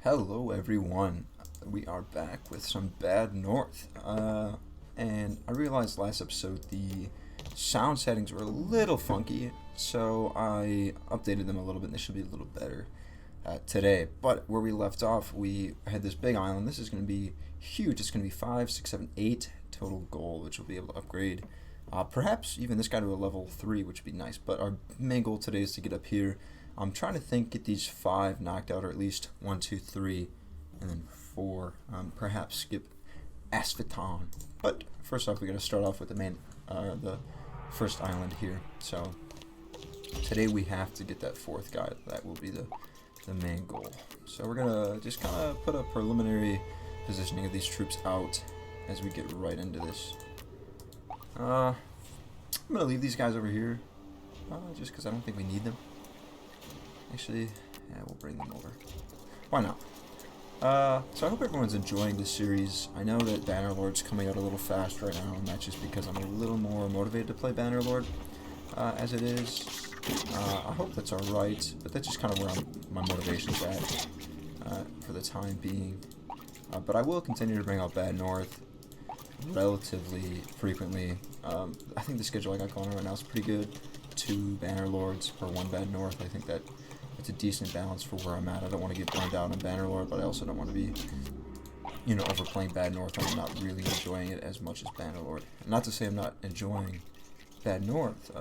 Hello everyone, we are back with some Bad North, and I realized last episode the sound settings were a little funky, so I updated them a little bit and they should be a little better today. But where we left off, we had this big island. This is going to be huge. It's going to be 5, 6, 7, 8 total gold, which we'll be able to upgrade. Perhaps even this guy to a level 3, which would be nice, but our main goal today is to get up here. I'm trying to get these 5 knocked out, or at least 1, 2, 3, and then 4. Perhaps skip Asphaton. But first off, we got to start off with the first island here. So today we have to get that 4th guy. That will be the main goal. So we're gonna just kind of put a preliminary positioning of these troops out as we get right into this. I'm gonna leave these guys over here, just because I don't think we need them. Actually, yeah, we'll bring them over. Why not? So I hope everyone's enjoying this series. I know that Bannerlord's coming out a little fast right now, and that's just because I'm a little more motivated to play Bannerlord as it is. I hope that's alright, but that's just kind of where my motivation's at for the time being. But I will continue to bring out Bad North relatively frequently. I think the schedule I got going on right now is pretty good. 2 Bannerlords per 1 Bad North. I think that it's a decent balance for where I'm at. I don't want to get burned out on Bannerlord, but I also don't want to be, overplaying Bad North when I'm not really enjoying it as much as Bannerlord. Not to say I'm not enjoying Bad North,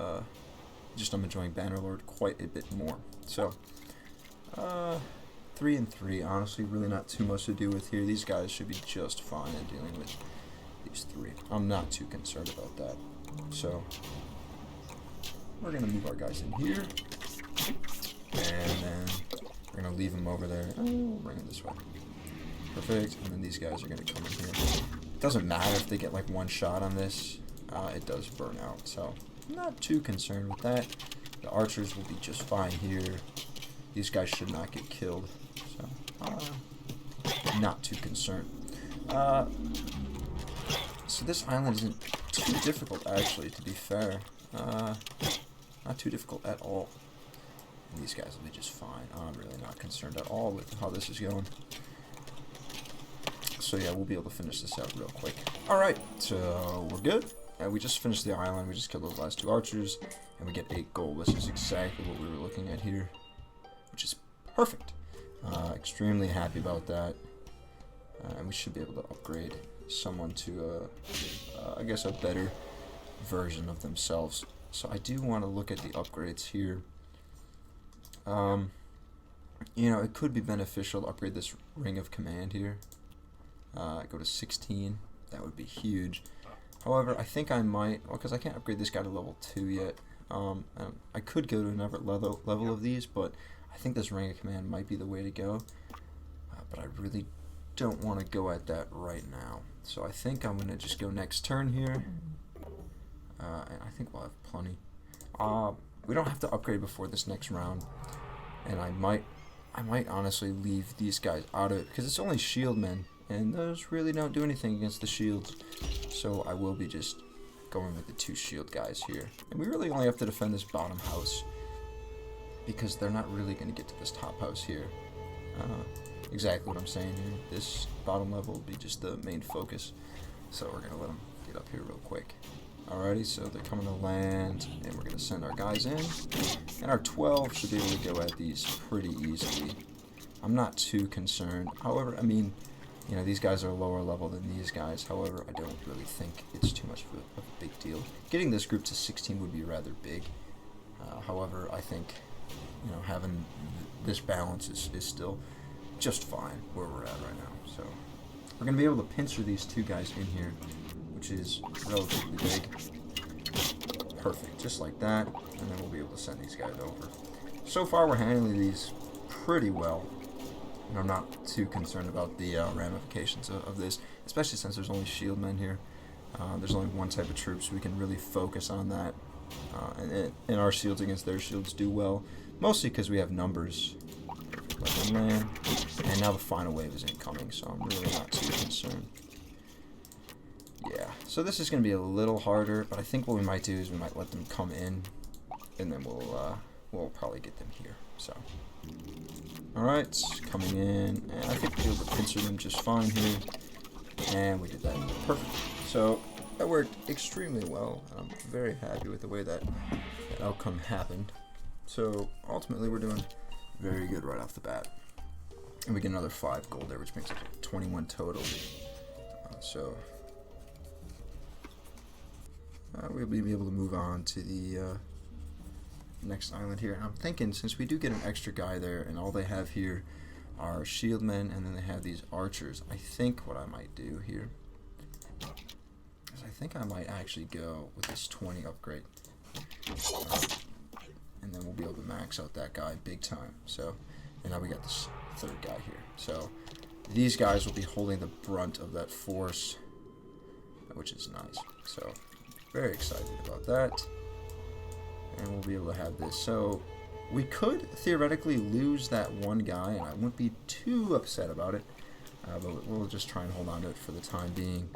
just I'm enjoying Bannerlord quite a bit more. So, 3 and 3, honestly, really not too much to do with here. These guys should be just fine in dealing with these 3. I'm not too concerned about that. So, we're going to move our guys in here. And then we're going to leave them over there. Oh, we'll bring them this way. Perfect. And then these guys are going to come in here. It doesn't matter if they get like 1 shot on this. It does burn out. So I'm not too concerned with that. The archers will be just fine here. These guys should not get killed. So not too concerned. So this island isn't too difficult, actually, to be fair. Not too difficult at all. And these guys will be just fine. I'm really not concerned at all with how this is going. So yeah, we'll be able to finish this out real quick. Alright, so we're good. We just finished the island. We just killed those last 2 archers. And we get 8 gold. This is exactly what we were looking at here. Which is perfect. Extremely happy about that. And we should be able to upgrade someone to, I guess, a better version of themselves. So I do want to look at the upgrades here. It could be beneficial to upgrade this Ring of Command here. Go to 16. That would be huge. However, I think I might, because I can't upgrade this guy to level 2 yet. I could go to another level of these, but I think this Ring of Command might be the way to go. But I really don't want to go at that right now. So I think I'm going to just go next turn here. And I think we'll have plenty. We don't have to upgrade before this next round. And I might honestly leave these guys out of it, because it's only shield men, and those really don't do anything against the shields. So I will be just going with the 2 shield guys here. And we really only have to defend this bottom house, because they're not really going to get to this top house here. Exactly what I'm saying here. This bottom level will be just the main focus. So we're going to let them get up here real quick. Alrighty, so they're coming to land, and we're going to send our guys in. And our 12 should be able to go at these pretty easily. I'm not too concerned. However, I mean, these guys are lower level than these guys. However, I don't really think it's too much of a big deal. Getting this group to 16 would be rather big. However, I think, having this balance is still just fine where we're at right now. So we're going to be able to pincer these 2 guys in here, which is relatively big. Perfect, just like that, and then we'll be able to send these guys over. So far, we're handling these pretty well, and I'm not too concerned about the ramifications of this, especially since there's only shield men here. There's only 1 type of troops, so we can really focus on that, and our shields against their shields do well, mostly because we have numbers. And now the final wave is incoming, so I'm really not too concerned. Yeah, so this is going to be a little harder, but I think what we might do is we might let them come in, and then we'll probably get them here. So Alright, coming in, and I think we'll be able to pincer them just fine here. And we did that. Perfect. So, that worked extremely well. I'm very happy with the way that outcome happened. So, ultimately, we're doing very good right off the bat. And we get another 5 gold there, which makes it 21 total. We'll be able to move on to the next island here. And I'm thinking, since we do get an extra guy there, and all they have here are shield men, and then they have these archers, I think what I might do here is I think I might actually go with this 20 upgrade. And then we'll be able to max out that guy big time. So, and now we got this 3rd guy here. So, these guys will be holding the brunt of that force, which is nice. So, very excited about that. And we'll be able to have this. So, we could theoretically lose that one guy, and I wouldn't be too upset about it. But we'll just try and hold on to it for the time being.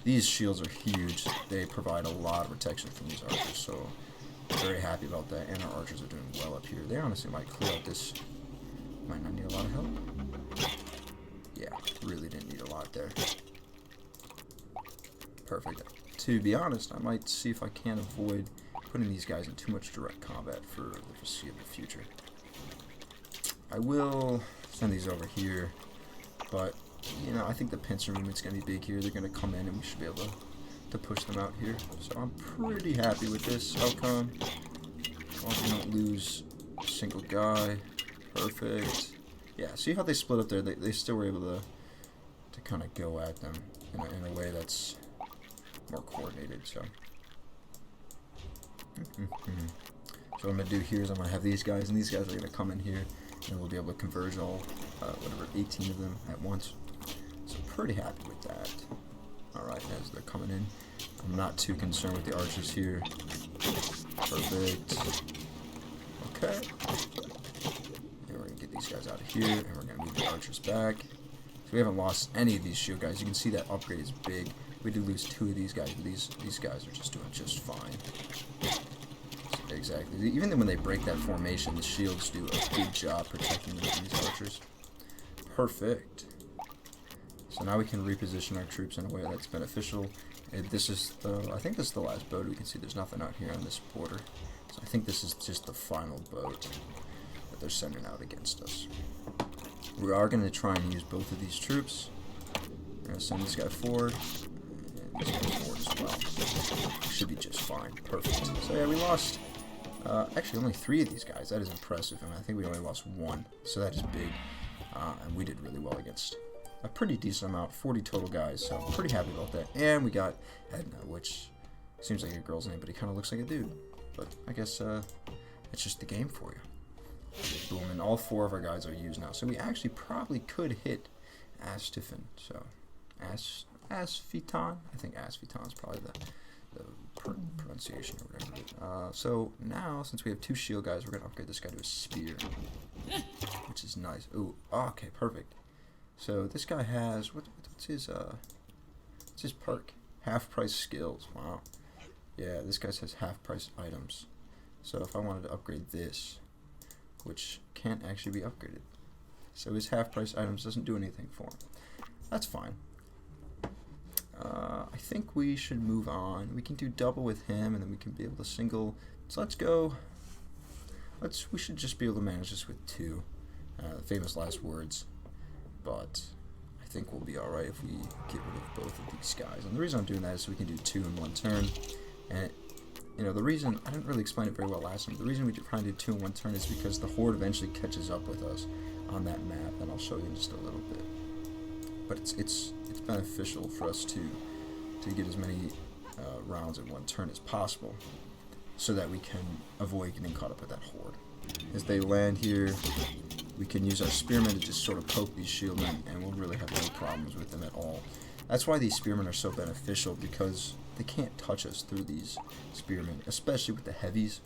These shields are huge. They provide a lot of protection from these archers, so very happy about that. And our archers are doing well up here. They honestly might clear out this. Might not need a lot of help. Yeah, really didn't need a lot there. Perfect. To be honest, I might see if I can avoid putting these guys in too much direct combat for the foreseeable future. I will send these over here, but you know, I think the pincer movement's going to be big here. They're going to come in and we should be able to push them out here. So I'm pretty happy with this outcome. As long as we don't lose a single guy. Perfect. Yeah, see how they split up there? They still were able to kind of go at them in a way that's more coordinated. So, so what I'm going to do here is I'm going to have these guys, and these guys are going to come in here, and we'll be able to converge all, 18 of them at once. So pretty happy with that. Alright, as they're coming in, I'm not too concerned with the archers here. Perfect. Okay. And we're going to get these guys out of here, and we're going to move the archers back. So we haven't lost any of these shield guys. You can see that upgrade is big. We did lose 2 of these guys, but these guys are just doing just fine. So exactly. Even when they break that formation, the shields do a good job protecting these archers. Perfect. So now we can reposition our troops in a way that's beneficial. This is I think this is the last boat. We can see there's nothing out here on this border. So I think this is just the final boat that they're sending out against us. We are going to try and use both of these troops. We're going to send this guy forward. And this guy forward as well. Should be just fine. Perfect. So yeah, we lost actually only 3 of these guys. That is impressive. And I think we only lost 1. So that is big. And we did really well against a pretty decent amount, 40 total guys, so I'm pretty happy about that. And we got Edna, which seems like a girl's name, but he kind of looks like a dude. But I guess it's just the game for you. Boom, and all 4 of our guys are used now. So we actually probably could hit Astifin. So, Asfitan? I think Asfitan is probably the pronunciation or whatever. So now, since we have 2 shield guys, we're going to upgrade this guy to a spear, which is nice. Ooh, okay, perfect. So this guy has what's his perk? Half price skills. Wow. Yeah, this guy has half price items. So if I wanted to upgrade this, which can't actually be upgraded, so his half price items doesn't do anything for him. That's fine. I think we should move on. We can do double with him, and then we can be able to single. So let's go. We should just be able to manage this with 2. Famous last words. But I think we'll be alright if we get rid of both of these guys. And the reason I'm doing that is so we can do 2 in 1 turn. And, you know, the reason, I didn't really explain it very well last time, the reason we try and do 2 in 1 turn is because the horde eventually catches up with us on that map, and I'll show you in just a little bit. But it's beneficial for us to get as many rounds in 1 turn as possible, so that we can avoid getting caught up with that horde. As they land here, we can use our spearmen to just sort of poke these shieldmen, and we'll really have no problems with them at all. That's why these spearmen are so beneficial, because they can't touch us through these spearmen, especially with the heavies.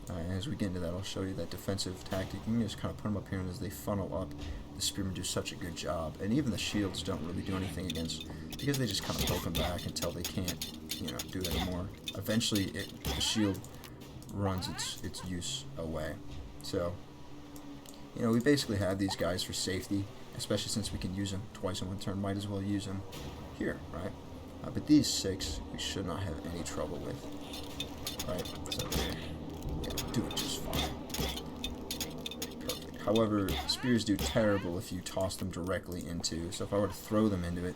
And as we get into that, I'll show you that defensive tactic. You can just kind of put them up here, and as they funnel up, the spearmen do such a good job. And even the shields don't really do anything against, because they just kind of poke them back until they can't, you know, do anymore. Eventually, the shield runs its use away. So you know, we basically have these guys for safety, especially since we can use them twice in one turn. Might as well use them here, right? But these 6 we should not have any trouble with, right? So yeah, do it just fine. Perfect. However, spears do terrible if you toss them directly into. So if I were to throw them into it,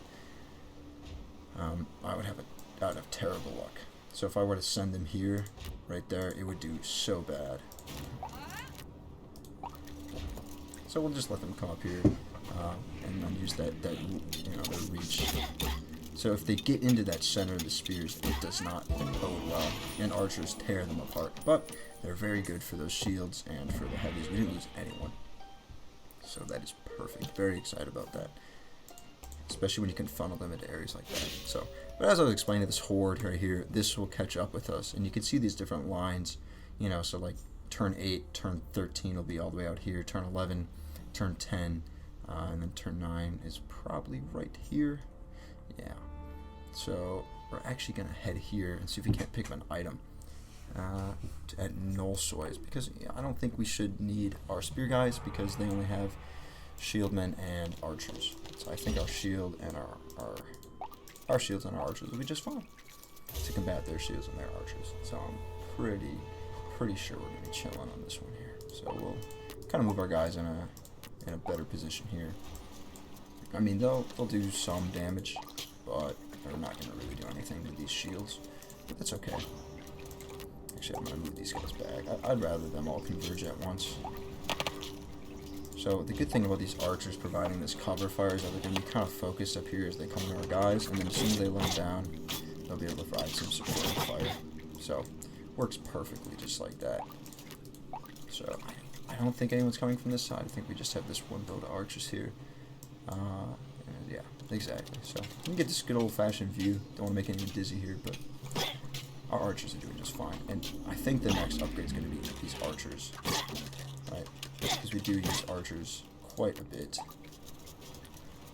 I would have terrible luck. So if I were to send them here, right there, it would do so bad. So we'll just let them come up here and then use that you know, their reach. So if they get into that center of the spears, it does not bode well, and archers tear them apart. But they're very good for those shields and for the heavies. We didn't lose anyone, so that is perfect. Very excited about that, especially when you can funnel them into areas like that. So, but as I was explaining, this horde right here, this will catch up with us, and you can see these different lines. You know, so like turn 8, turn 13 will be all the way out here. Turn 11, turn 10, and then turn 9 is probably right here. Yeah. So we're actually gonna head here and see if we can't pick up an item at Nullsoys, because I don't think we should need our spear guys because they only have shieldmen and archers. So I think our shield and our shields and our archers will be just fine to combat their shields and their archers. So I'm pretty sure we're gonna be chilling on this one here. So we'll kind of move our guys in a better position here. I mean, they'll do some damage, but they're not going to really do anything with these shields. But that's okay. Actually, I'm going to move these guys back. I'd rather them all converge at once. So the good thing about these archers providing this cover fire is that they're going to be kind of focused up here as they come to our guys, and then as soon as they let them down, they'll be able to provide some supporting fire. So works perfectly just like that. So I don't think anyone's coming from this side. I think we just have this one build of archers here. Yeah, exactly. So we can get this good old-fashioned view. Don't want to make anyone dizzy here, but our archers are doing just fine. And I think the next upgrade is going to be these archers, right? Because we do use archers quite a bit.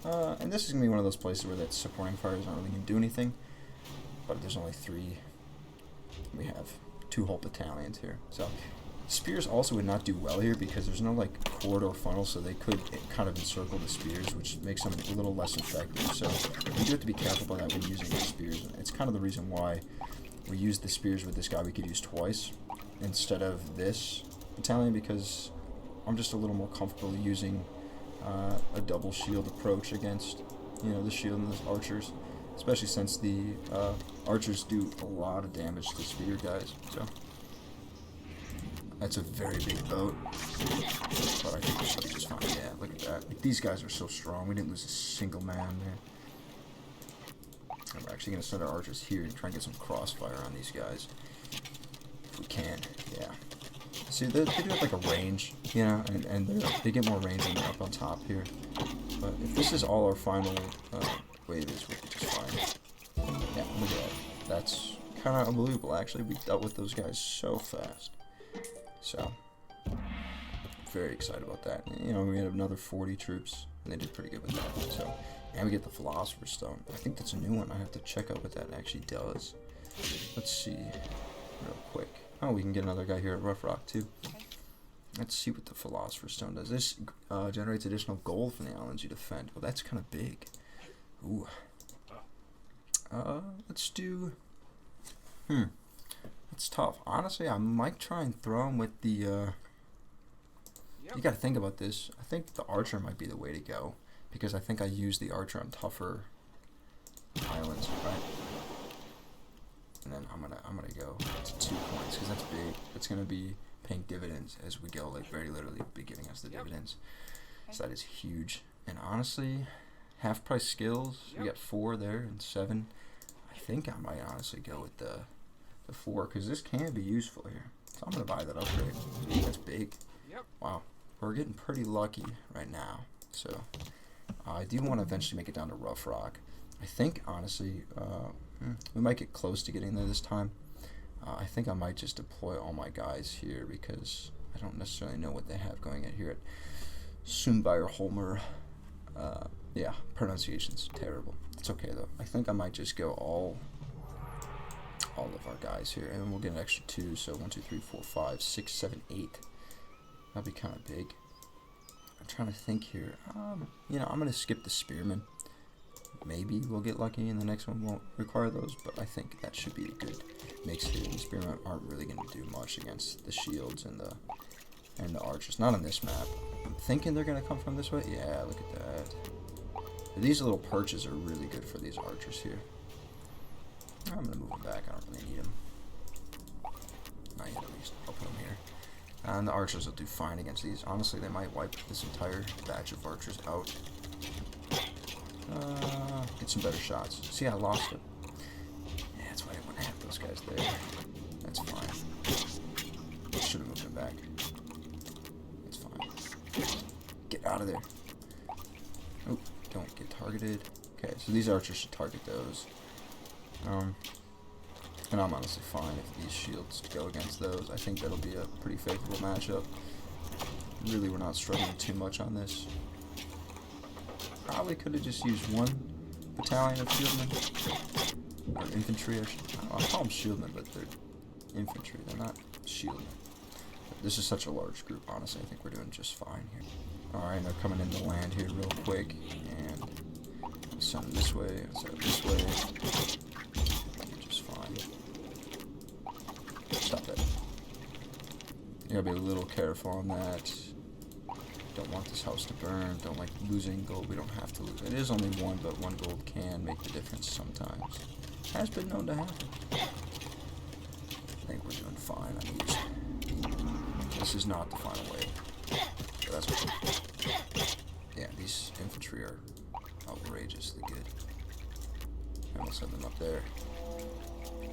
And this is going to be one of those places where that supporting fire is not really going to do anything. But there's only 3. We have 2 whole battalions here. So spears also would not do well here because there's no like corridor funnel, so they could kind of encircle the spears, which makes them a little less effective. So we do have to be careful about that when using the spears. It's kind of the reason why we use the spears with this guy. We could use twice instead of this battalion, because I'm just a little more comfortable using a double shield approach against, you know, the shield and the archers, especially since the archers do a lot of damage to spear guys. So that's a very big boat, but I think we should be just fine. Yeah, look at that. Like, these guys are so strong. We didn't lose a single man there. And we're actually going to send our archers here and try and get some crossfire on these guys. If we can, yeah. See, they do have like a range, you know, and they get more range when they're up on top here. But if this is all our final wave is, we'll be just fine. Yeah, look at that. That's kind of unbelievable, actually. We dealt with those guys so fast. So, very excited about that. You know, we had another 40 troops, and they did pretty good with that. So, and we get the Philosopher's Stone. I think that's a new one. I have to check out what that actually does. Let's see, real quick. Oh, we can get another guy here at Rough Rock, too. Let's see what the Philosopher's Stone does. This generates additional gold from the islands you defend. Well, that's kind of big. Ooh. Let's do... It's tough. Honestly, I might try and throw him with the, You gotta think about this. I think the archer might be the way to go, because I think I use the archer on tougher islands, right? And then I'm gonna go to 2 points, because that's big. It's gonna be paying dividends as we go, like very literally be giving us the dividends. So that is huge. And honestly, half price skills, we got 4 there and 7. I think I might honestly go with the 4, because this can be useful here. So I'm going to buy that upgrade. That's big. Wow. We're getting pretty lucky right now. So I do want to eventually make it down to Rough Rock. I think, honestly, we might get close to getting there this time. I think I might just deploy all my guys here, because I don't necessarily know what they have going at here at Sundbyr-Holmer. Yeah, pronunciation's terrible. It's okay, though. I think I might just go all of our guys here, and we'll get an extra 2, so 1, 2, 3, 4, 5, 6, 7, 8. That'll be kind of big. trying to think here. You know, I'm going to skip the spearmen. Maybe we'll get lucky and the next one won't require those, but I think that should be a good mix here. The spearmen aren't really going to do much against the shields and the archers. Not on this map. I'm thinking they're going to come from this way. Yeah, look at that. These little perches are really good for these archers here. I'm going to move them back. I don't really need them. Not yet, at least. I'll put them here. And the archers will do fine against these. Honestly, they might wipe this entire batch of archers out. Get some better shots. See, I lost it. Yeah, that's why I wouldn't have those guys there. That's fine. Should have moved them back. That's fine. Get out of there. Oh, don't get targeted. Okay, so these archers should target those. And I'm honestly fine if these shields go against those. I think that'll be a pretty favorable matchup. Really, we're not struggling too much on this. Probably could have just used one battalion of shieldmen. Or infantry. I'll call them shieldmen, but they're infantry. They're not shieldmen. This is such a large group, honestly. I think we're doing just fine here. Alright, they're coming into land here real quick. And send them this way. Send them this way. Just fine. Stop that. You gotta be a little careful on that. Don't want this house to burn. Don't like losing gold. We don't have to lose. It is only one, but one gold can make the difference sometimes. Has been known to happen. I think we're doing fine on these. This is not the final wave. So that's what. Yeah, these infantry are outrageously good. And we'll send them up there.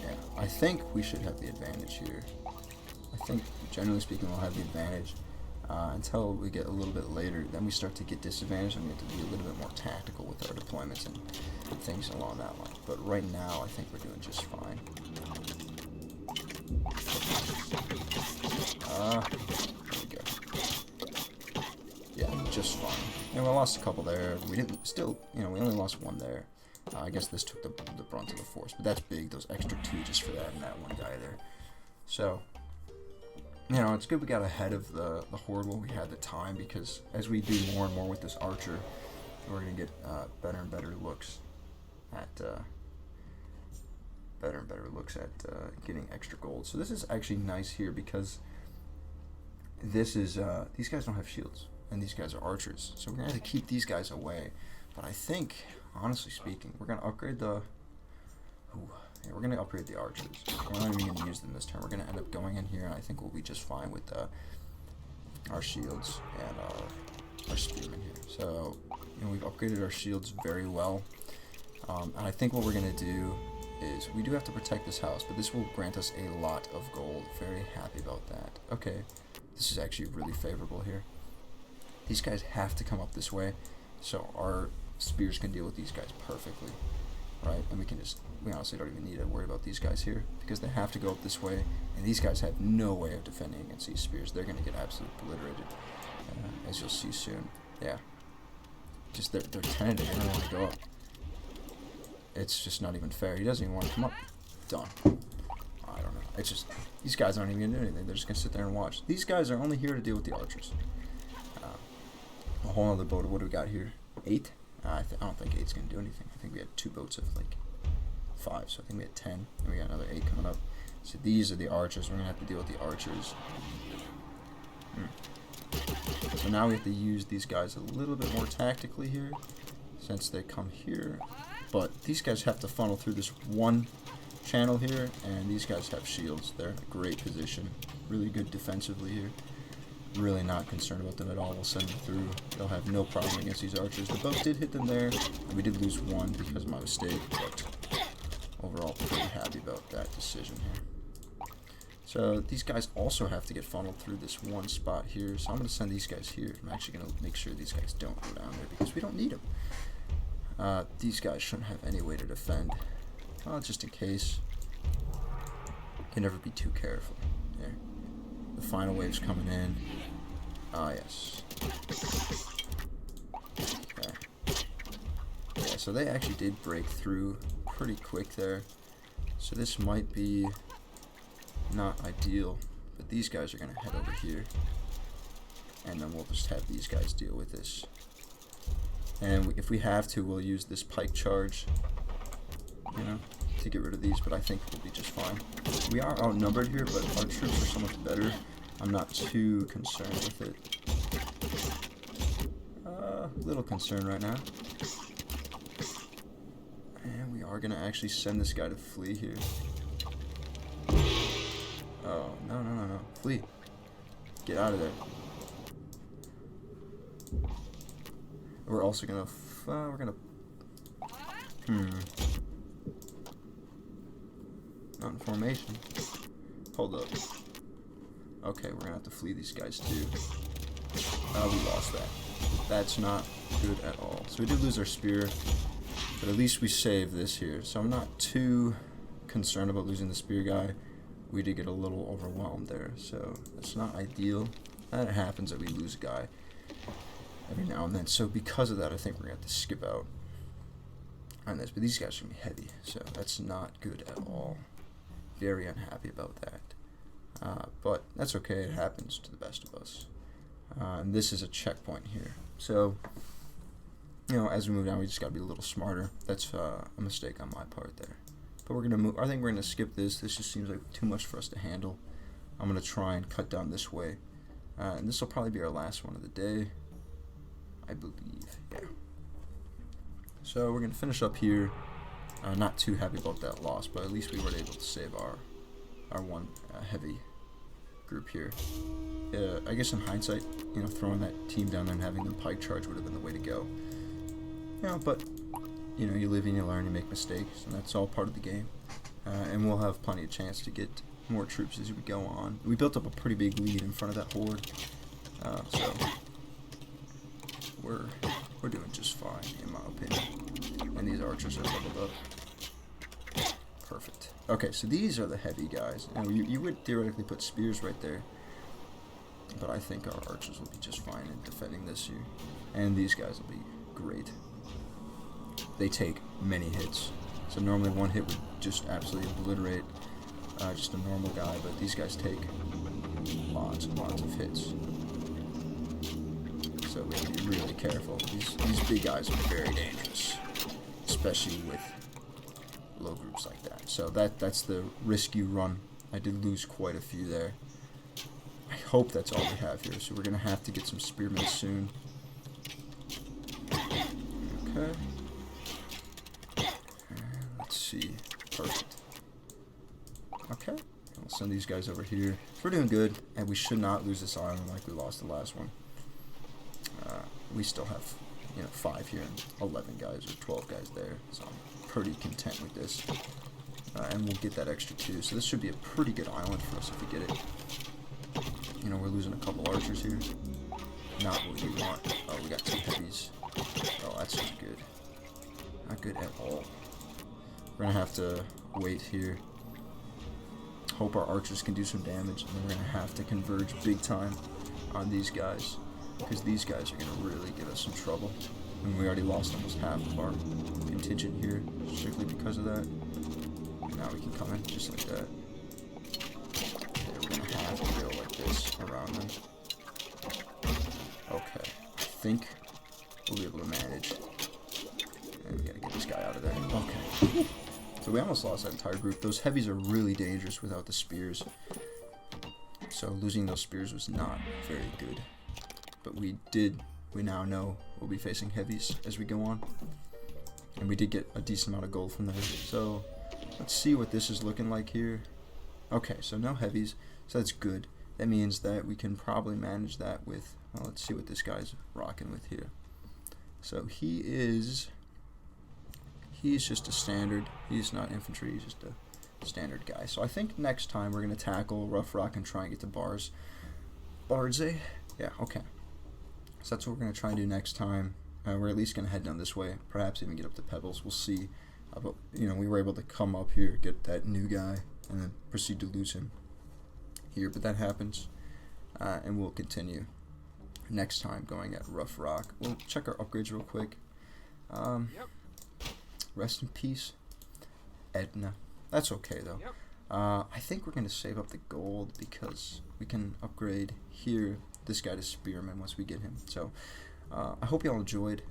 Yeah, I think we should have the advantage here. I think, generally speaking, we'll have the advantage. Until we get a little bit later, then we start to get disadvantaged and we have to be a little bit more tactical with our deployments and things along that line. But right now, I think we're doing just fine. There we go. Yeah, just fine. And we lost a couple there. We didn't, still, you know, we only lost one there. I guess this took the brunt of the force, but that's big, those extra two just for that and that one guy there. So, you know, it's good we got ahead of the horde while we had the time, because as we do more and more with this archer, we're going to get better and better looks at getting extra gold. So this is actually nice here because this is these guys don't have shields and these guys are archers, so we're going to have to keep these guys away. But I think, honestly speaking, we're going to upgrade the we're going to upgrade the archers. We're not even going to use them this turn. We're going to end up going in here, and I think we'll be just fine with our shields and our spearmen here. So, you know, we've upgraded our shields very well. And I think what we're going to do is, we do have to protect this house, but this will grant us a lot of gold. Very happy about that. Okay, this is actually really favorable here. These guys have to come up this way, so our spears can deal with these guys perfectly. Right, and we honestly don't even need to worry about these guys here, because they have to go up this way, and these guys have no way of defending against these spears. They're going to get absolutely obliterated, as you'll see soon. Yeah, just they're tentative. They don't want to go up. It's just not even fair. He doesn't even want to come up. Done. I don't know. It's just, these guys aren't even going to do anything. They're just going to sit there and watch. These guys are only here to deal with the archers. A whole other boat. What do we got here? 8? I don't think 8's going to do anything. I think we had 2 boats of like 5, so I think we had 10, and we got another 8 coming up. So these are the archers. We're going to have to deal with the archers. So now we have to use these guys a little bit more tactically here, since they come here. But these guys have to funnel through this one channel here, and these guys have shields. They're in a great position. Really good defensively here. Really not concerned about them at all. We'll send them through. They'll have no problem against these archers. The boat did hit them there, and we did lose one because of my mistake, but overall pretty happy about that decision here. So these guys also have to get funneled through this one spot here, so I'm going to send these guys here. I'm actually going to make sure these guys don't go down there because we don't need them. These guys shouldn't have any way to defend. Well, just in case. Can never be too careful. There. The final wave's coming in. Ah, yes. Okay. Yeah, so they actually did break through pretty quick there. So this might be not ideal, but these guys are going to head over here. and then we'll just have these guys deal with this. And if we have to, we'll use this pike charge, you know, to get rid of these, but I think we'll be just fine. We are outnumbered here, but our troops are so much better. I'm not too concerned with it. A little concerned right now. And we are going to actually send this guy to flee here. Oh, no. Flee. Get out of there. We're also going to... Not in formation. Hold up. Okay, we're going to have to flee these guys too. We lost that. That's not good at all. So we did lose our spear, but at least we saved this here. So I'm not too concerned about losing the spear guy. We did get a little overwhelmed there, so that's not ideal. That happens that we lose a guy every now and then. So because of that, I think we're going to have to skip out on this. But these guys are going to be heavy, so that's not good at all. Very unhappy about that. But that's okay. It happens to the best of us. And this is a checkpoint here. So, you know, as we move down, we just got to be a little smarter. That's a mistake on my part there. But we're going to move. I think we're going to skip this. This just seems like too much for us to handle. I'm going to try and cut down this way. And this will probably be our last one of the day, I believe. Yeah. So we're going to finish up here. Not too happy about that loss, but at least we were able to save our one heavy group here. I guess in hindsight, you know, throwing that team down and having them pike charge would have been the way to go. You know, but you know, you live and you learn, you make mistakes, and that's all part of the game. And we'll have plenty of chance to get more troops as we go on. We built up a pretty big lead in front of that horde, so we're doing just fine in my opinion. And these archers are leveled up. Perfect. Okay, so these are the heavy guys. Now you would theoretically put spears right there, but I think our archers will be just fine in defending this here. And these guys will be great. They take many hits. So normally one hit would just absolutely obliterate just a normal guy, but these guys take lots and lots of hits. So we have to be really careful. These big guys are very dangerous, especially with low groups like that. So that's the risk you run. I did lose quite a few there. I hope that's all we have here. So we're going to have to get some spearmen soon. Okay. Let's see. Perfect. Okay. We'll send these guys over here. We're doing good, and we should not lose this island like we lost the last one. We still have, you know, 5 here and 11 guys or 12 guys there, so I'm pretty content with this. And we'll get that extra 2, so this should be a pretty good island for us if we get it. You know, we're losing a couple archers here. Not what we want. Oh, we got 2 heavies. Oh, that's not good. Not good at all. We're gonna have to wait here. Hope our archers can do some damage, and then we're gonna have to converge big time on these guys, because these guys are gonna really give us some trouble. And we already lost almost half of our contingent here, strictly because of that. And now we can come in just like that. Yeah, we're gonna have to go like this around them. Okay, I think we'll be able to manage. And we gotta get this guy out of there. Okay. So we almost lost that entire group. Those heavies are really dangerous without the spears. So losing those spears was not very good. But we now know we'll be facing heavies as we go on. And we did get a decent amount of gold from there. So let's see what this is looking like here. Okay, so no heavies. So that's good. That means that we can probably manage that with, well, let's see what this guy's rocking with here. So he's just a standard. He's not infantry, he's just a standard guy. So I think next time we're going to tackle Rough Rock and try and get to Bars. Bardze? Yeah, okay. So that's what we're going to try and do next time. We're at least going to head down this way, perhaps even get up to Pebbles. We'll see. But, you know, we were able to come up here, get that new guy, and then proceed to lose him here. But that happens, and we'll continue next time going at Rough Rock. We'll check our upgrades real quick. Yep. Rest in peace, Edna. That's okay, though. Yep. I think we're going to save up the gold because we can upgrade here this guy to Spearman once we get him. So I hope y'all enjoyed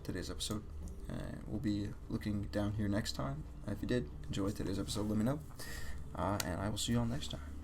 today's episode. And we'll be looking down here next time. If you did enjoy today's episode, let me know. And I will see you all next time.